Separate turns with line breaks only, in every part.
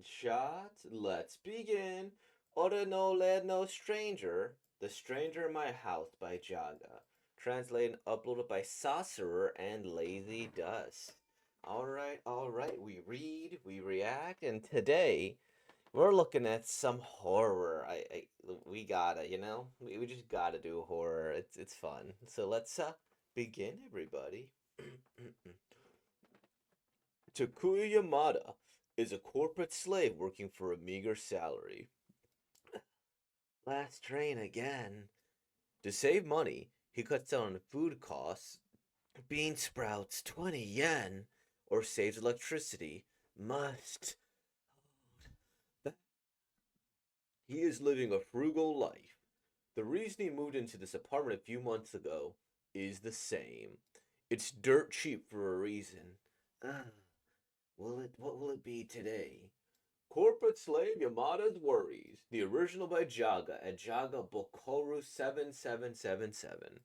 Shot, let's begin. Ora no led no stranger. The Stranger in My House by Jaga. Translated and uploaded by Sorcerer and Lazy Dust. Alright, we read, we react, and today we're looking at some horror. We gotta, we just gotta do horror. It's fun. So let's begin, everybody. Takuya Yamada is a corporate slave working for a meager salary. Last train again. To save money, he cuts down on food costs. Bean sprouts 20 yen, or saves electricity. Must. He is living a frugal life. The reason he moved into this apartment a few months ago is the same. It's dirt cheap for a reason. Ah, what will it be today? Corporate Slave Yamada's Worries, the original by Jaga at Jaga Bokoru 7777.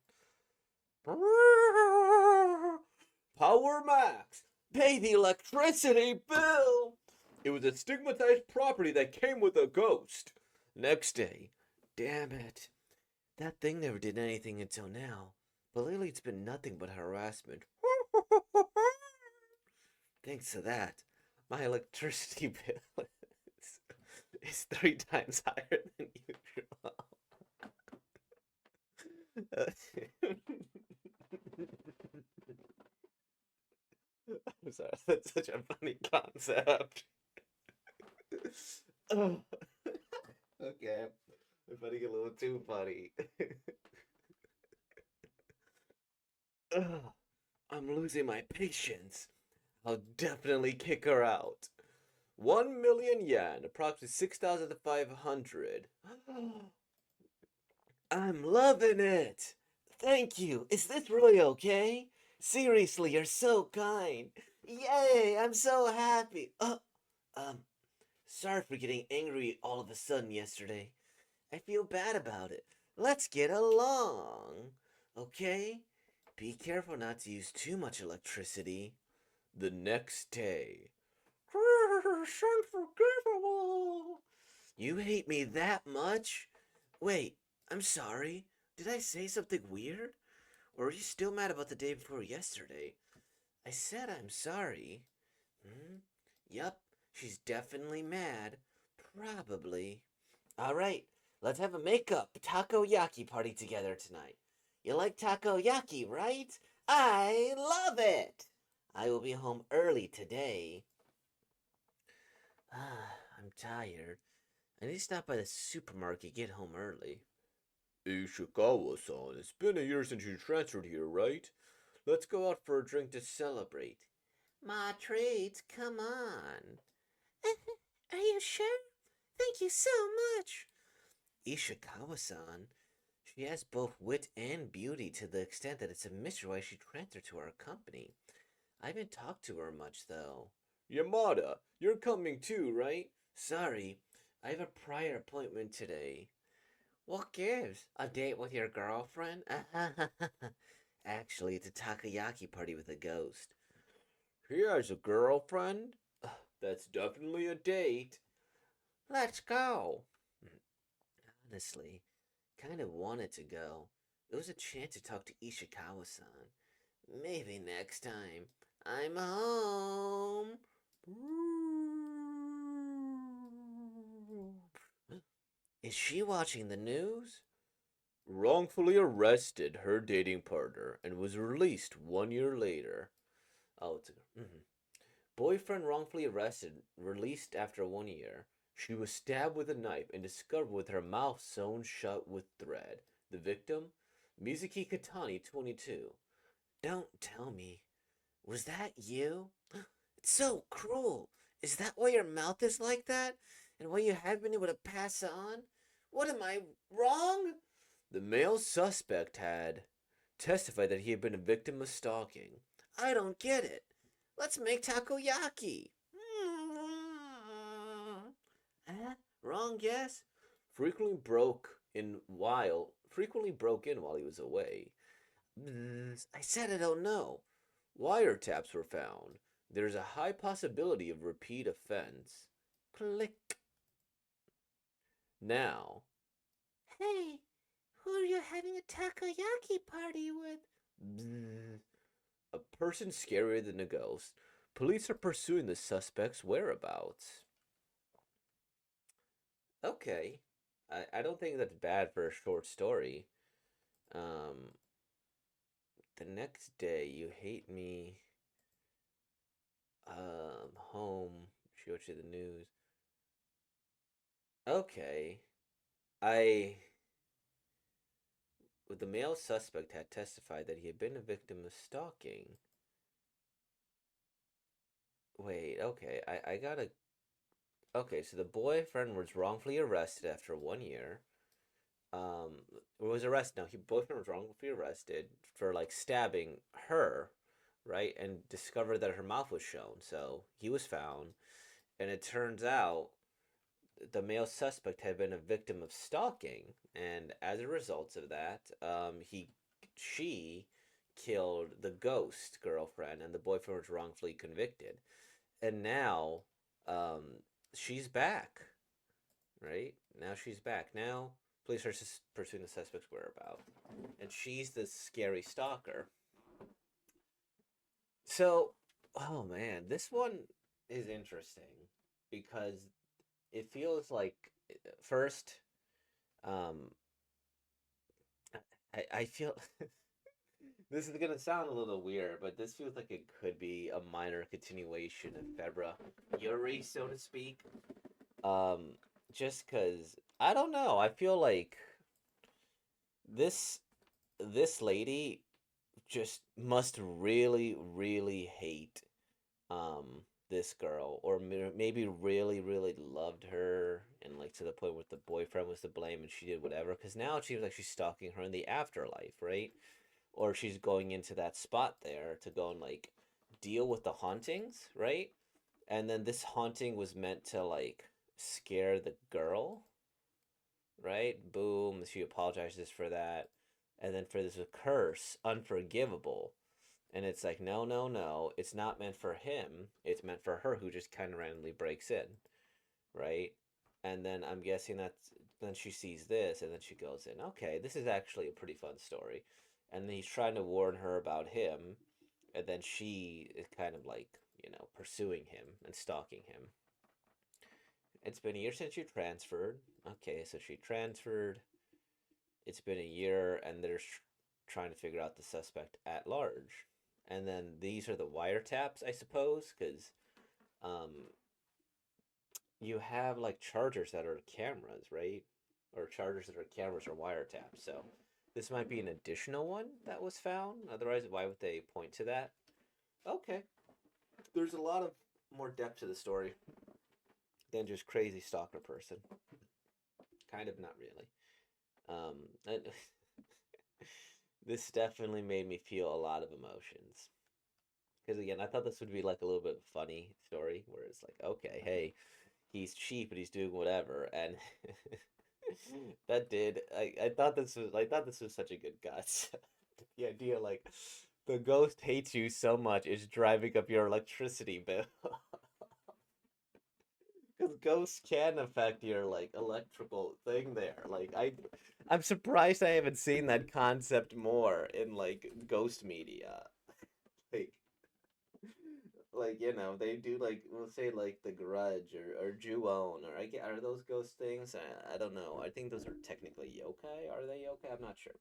Power Max! Pay the electricity bill! It was a stigmatized property that came with a ghost. Next day. Damn it. That thing never did anything until now. But lately it's been nothing but harassment. Thanks to that, my electricity bill is 3 times higher than usual. I'm sorry, that's such a funny concept. Oh, okay, I'm finding it a little too funny. I'm losing my patience. I'll definitely kick her out. 1 million yen, approximately 6,500. I'm loving it. Thank you. Is this really okay? Seriously, you're so kind. Yay, I'm so happy. Um, sorry for getting angry all of a sudden yesterday. I feel bad about it. Let's get along. Okay? Be careful not to use too much electricity. The next day. Unforgivable. You hate me that much? Wait, I'm sorry. Did I say something weird? Or are you still mad about the day before yesterday? I said I'm sorry. Hmm? Yup, she's definitely mad. Probably. Alright, let's have a makeup takoyaki party together tonight. You like takoyaki, right? I love it! I will be home early today. I'm tired. I need to stop by the supermarket, get home early. Ishikawa-san, it's been a year since you transferred here, right? Let's go out for a drink to celebrate. My treats, come on. Are you sure? Thank you so much. Ishikawa-san, she has both wit and beauty to the extent that it's a mystery why she transferred to our company. I haven't talked to her much, though. Yamada, you're coming too, right? Sorry, I have a prior appointment today. What gives? A date with your girlfriend? Actually, it's a takoyaki party with a ghost. He has a girlfriend? That's definitely a date. Let's go. Honestly, kind of wanted to go. It was a chance to talk to Ishikawa-san. Maybe next time. I'm home. Is she watching the news? Wrongfully arrested her dating partner and was released 1 year later. Oh, it's a. Boyfriend wrongfully arrested, released after 1 year. She was stabbed with a knife and discovered with her mouth sewn shut with thread. The victim? Mizuki Katani, 22. Don't tell me. Was that you? It's so cruel. Is that why your mouth is like that? And why you haven't been able to pass on? What am I wrong? The male suspect had testified that he had been a victim of stalking. I don't get it. Let's make takoyaki. Wrong guess. Frequently broke in while he was away. I said I don't know. Wiretaps were found. There's a high possibility of repeat offense. Click. Now, hey, who are you having a takoyaki party with? Bzz. A person scarier than a ghost. Police are pursuing the suspect's whereabouts. Okay. I don't think that's bad for a short story. Um, the next day, you hate me. Home. She watched the news. Okay. I. The male suspect had testified that he had been a victim of stalking. Wait, okay. I gotta. Okay, so the boyfriend was wrongfully arrested after 1 year. Um, was arrested. No, he boyfriend was wrongfully arrested for like stabbing her, right? And discovered that her mouth was shown. So he was found, and it turns out the male suspect had been a victim of stalking, and as a result of that, she killed the ghost girlfriend, and the boyfriend was wrongfully convicted. And now, um, she's back, right? Now she's back. Now police are pursuing the suspect's whereabouts, and she's the scary stalker. So, oh man, this one is interesting because it feels like first, um, I feel this is gonna sound a little weird, but this feels like it could be a minor continuation of Febra Yuri, so to speak. Um, just because I don't know, I feel like this this lady just must really, really hate this girl, or maybe really, really loved her, and like to the point where the boyfriend was to blame and she did whatever. Because now it seems like she's stalking her in the afterlife, right? Or she's going into that spot there to go and like deal with the hauntings, right? And then this haunting was meant to like scare the girl, right? Boom, she apologizes for that. And then for this curse, unforgivable. And it's like, no, no, no, it's not meant for him. It's meant for her who just kind of randomly breaks in, right? And then I'm guessing that's then she sees this and then she goes in, okay, this is actually a pretty fun story. And then he's trying to warn her about him. And then she is kind of like, pursuing him and stalking him. It's been a year since you transferred. Okay, so she transferred. It's been a year, and they're trying to figure out the suspect at large. And then these are the wiretaps, I suppose, because um, you have like chargers that are cameras, right? Or chargers that are cameras or wiretaps. So this might be an additional one that was found. Otherwise, why would they point to that? Okay, there's a lot of more depth to the story than just crazy stalker person. Kind of, not really. And this definitely made me feel a lot of emotions. Because again, I thought this would be like a little bit funny story where it's like, okay, hey, he's cheap and he's doing whatever, and I thought this was such a good guts. The idea like the ghost hates you so much it's driving up your electricity bill. Because ghosts can affect your like electrical thing there. I'm surprised I haven't seen that concept more in like ghost media. Like they do like we'll say like The Grudge or Ju-On or I get are those ghost things? I don't know. I think those are technically yokai. Are they yokai? I'm not sure.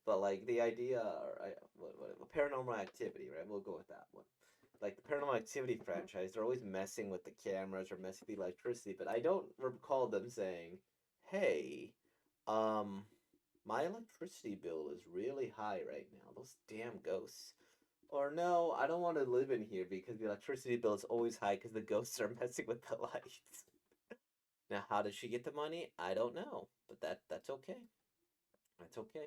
But like the idea or Paranormal Activity, right? We'll go with that one. Like the Paranormal Activity franchise, they're always messing with the cameras or messing with the electricity, but I don't recall them saying, "Hey, um, my electricity bill is really high right now. Those damn ghosts." Or no, I don't want to live in here because the electricity bill is always high because the ghosts are messing with the lights. Now, how did she get the money? I don't know, but that's okay. That's okay.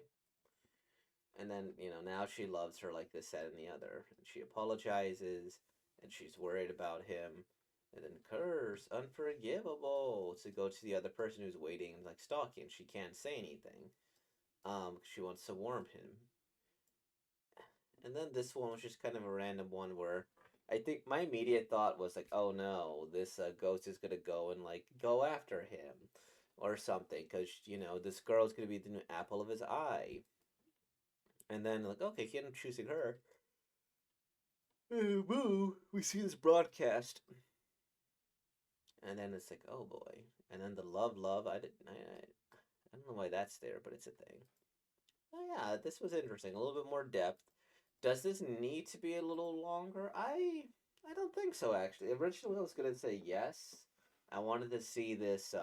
And then, now she loves her like this, that, and the other. And she apologizes, and she's worried about him. And then curse, unforgivable, to go to the other person who's waiting and like stalking. She can't say anything. She wants to warn him. And then this one was just kind of a random one where I think my immediate thought was like, oh no, this ghost is gonna go and like go after him or something, because this girl's gonna be the new apple of his eye. And then like, okay, he ended up choosing her. Woo! We see this broadcast, and then it's like, oh boy. And then the love. I don't know why that's there, but it's a thing. Oh yeah, this was interesting. A little bit more depth. Does this need to be a little longer? I don't think so actually. Originally I was gonna say yes. I wanted to see this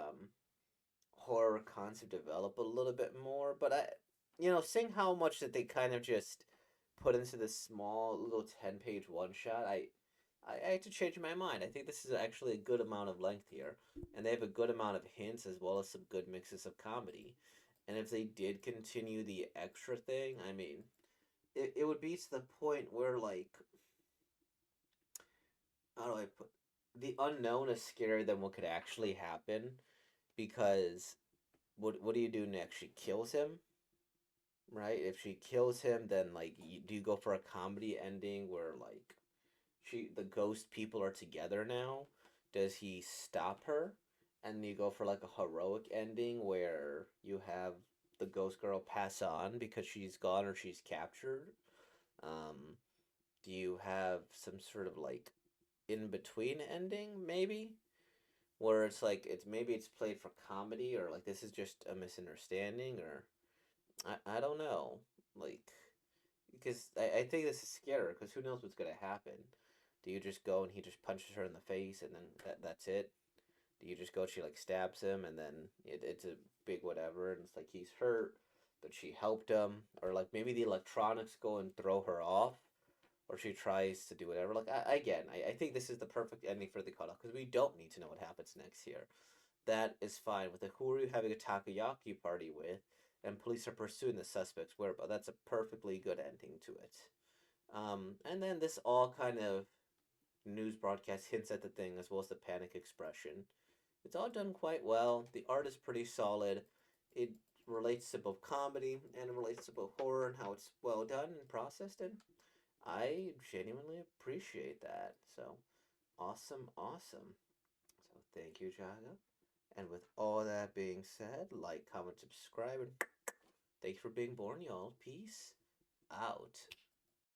horror concept develop a little bit more, but seeing how much that they kind of just put into this small little 10-page one shot, I had to change my mind. I think this is actually a good amount of length here, and they have a good amount of hints as well as some good mixes of comedy. And if they did continue the extra thing, I mean, it would be to the point where like, how do I put, the unknown is scarier than what could actually happen, because what do you do next? She kills him, right? If she kills him, then like, do you go for a comedy ending where like the ghost people are together now? Does he stop her? And you go for like a heroic ending where you have the ghost girl pass on because she's gone or she's captured. Um, do you have some sort of like in between ending maybe, where it's like it's played for comedy, or like this is just a misunderstanding, or I don't know, like, because I think this is scary because who knows what's gonna happen. Do you just go and he just punches her in the face and then that's it? Do you just go, she like stabs him and then it's a big whatever and it's like he's hurt, but she helped him, or like maybe the electronics go and throw her off, or she tries to do whatever. Like, I think this is the perfect ending for the cutoff because we don't need to know what happens next here. That is fine with the who are you having a takoyaki party with, and police are pursuing the suspect's whereabouts. That's a perfectly good ending to it. And then this all kind of news broadcast hints at the thing as well as the panic expression. It's all done quite well. The art is pretty solid. It relates to both comedy and it relates to both horror and how it's well done and processed. And I genuinely appreciate that. So awesome, awesome. So thank you, Jaga. And with all that being said, like, comment, subscribe, and thanks for being born, y'all. Peace out.